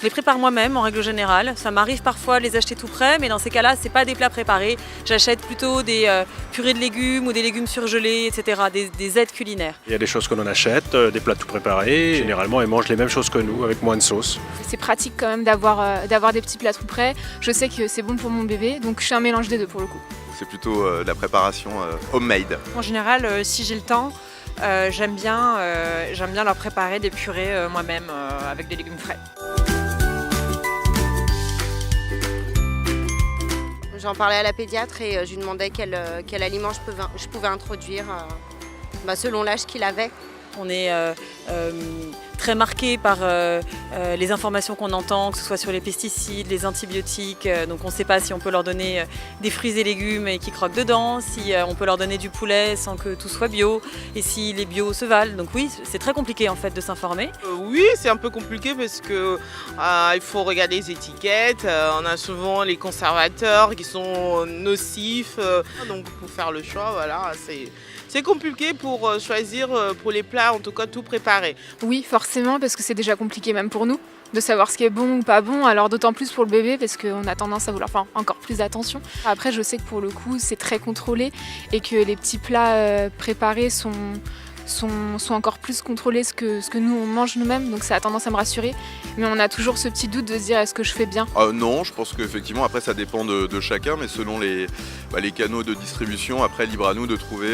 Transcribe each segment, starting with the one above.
les prépare moi-même en règle générale. Ça m'arrive parfois de les acheter tout prêts, mais dans ces cas-là, c'est pas des plats préparés. J'achète plutôt des purées de légumes ou des légumes surgelés, etc., des aides culinaires. Il y a des choses que l'on achète, des plats tout préparés. Généralement, ils mangent les mêmes choses que nous, avec moins de sauce. C'est pratique quand même d'avoir des petits plats tout prêts. Je sais que c'est bon pour mon bébé, donc je suis un mélange des deux pour le coup. C'est plutôt de la préparation homemade. En général, si j'ai le temps, j'aime bien leur préparer des purées moi-même avec des légumes frais. J'en parlais à la pédiatre et je lui demandais quel aliment je pouvais introduire selon l'âge qu'il avait. On est très marqué par les informations qu'on entend, que ce soit sur les pesticides, les antibiotiques. Donc on ne sait pas si on peut leur donner des fruits et légumes et qu'ils croquent dedans, si on peut leur donner du poulet sans que tout soit bio, et si les bio se valent. Donc oui, c'est très compliqué en fait de s'informer. Oui, c'est un peu compliqué parce que il faut regarder les étiquettes. On a souvent les conservateurs qui sont nocifs. Donc pour faire le choix, voilà, c'est compliqué pour choisir pour les plats, en tout cas tout préparé. Oui, forcément, parce que c'est déjà compliqué même pour nous de savoir ce qui est bon ou pas bon, alors d'autant plus pour le bébé parce qu'on a tendance à vouloir faire encore plus attention. Après, je sais que pour le coup, c'est très contrôlé et que les petits plats préparés sont encore plus contrôlés que nous on mange nous-mêmes, donc ça a tendance à me rassurer, mais on a toujours ce petit doute de se dire est-ce que je fais bien. Non, je pense qu'effectivement après ça dépend de chacun, mais selon les canaux de distribution, après libre à nous de trouver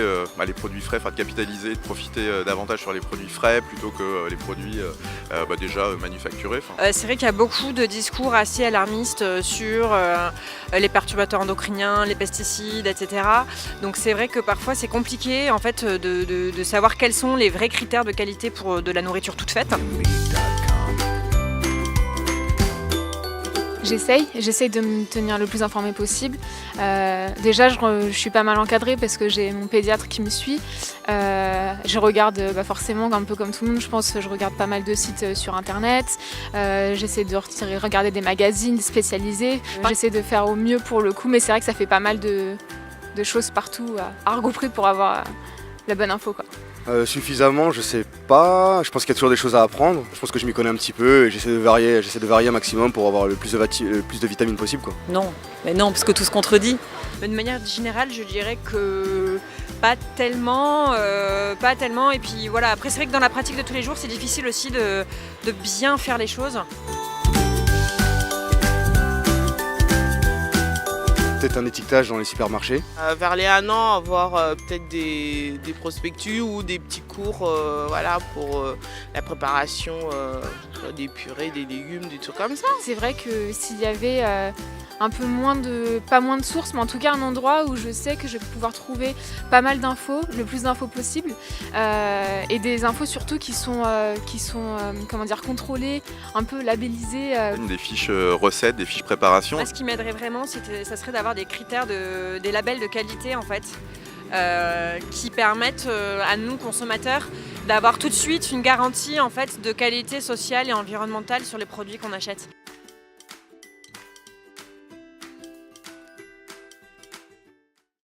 les produits frais, de capitaliser, de profiter davantage sur les produits frais plutôt que les produits déjà manufacturés. C'est vrai qu'il y a beaucoup de discours assez alarmistes sur les perturbateurs endocriniens, les pesticides, etc. Donc c'est vrai que parfois c'est compliqué en fait de savoir quels sont les vrais critères de qualité pour de la nourriture toute faite. J'essaye de me tenir le plus informée possible. Déjà, je suis pas mal encadrée parce que j'ai mon pédiatre qui me suit. Je regarde forcément, un peu comme tout le monde, je pense, je regarde pas mal de sites sur internet. J'essaie de regarder des magazines spécialisés. J'essaie de faire au mieux pour le coup, mais c'est vrai que ça fait pas mal de choses partout à regrouper pour avoir la bonne info, quoi. Suffisamment, je sais pas. Je pense qu'il y a toujours des choses à apprendre. Je pense que je m'y connais un petit peu et j'essaie de varier un maximum pour avoir le plus de vitamines possible, quoi. Non, mais non, parce que tout se contredit. De manière générale, je dirais que pas tellement. Et puis voilà, après c'est vrai que dans la pratique de tous les jours, c'est difficile aussi de bien faire les choses. Peut-être un étiquetage dans les supermarchés. Vers les 1 an, avoir peut-être des prospectus ou des petits cours pour la préparation des purées, des légumes, des trucs comme ça. C'est vrai que s'il y avait un peu pas moins de sources, mais en tout cas un endroit où je sais que je vais pouvoir trouver pas mal d'infos, le plus d'infos possible, et des infos surtout qui sont contrôlées, un peu labellisées. Des fiches recettes, des fiches préparation. Ce qui m'aiderait vraiment, ça serait d'avoir des critères, des labels de qualité en fait, qui permettent à nous consommateurs d'avoir tout de suite une garantie en fait de qualité sociale et environnementale sur les produits qu'on achète.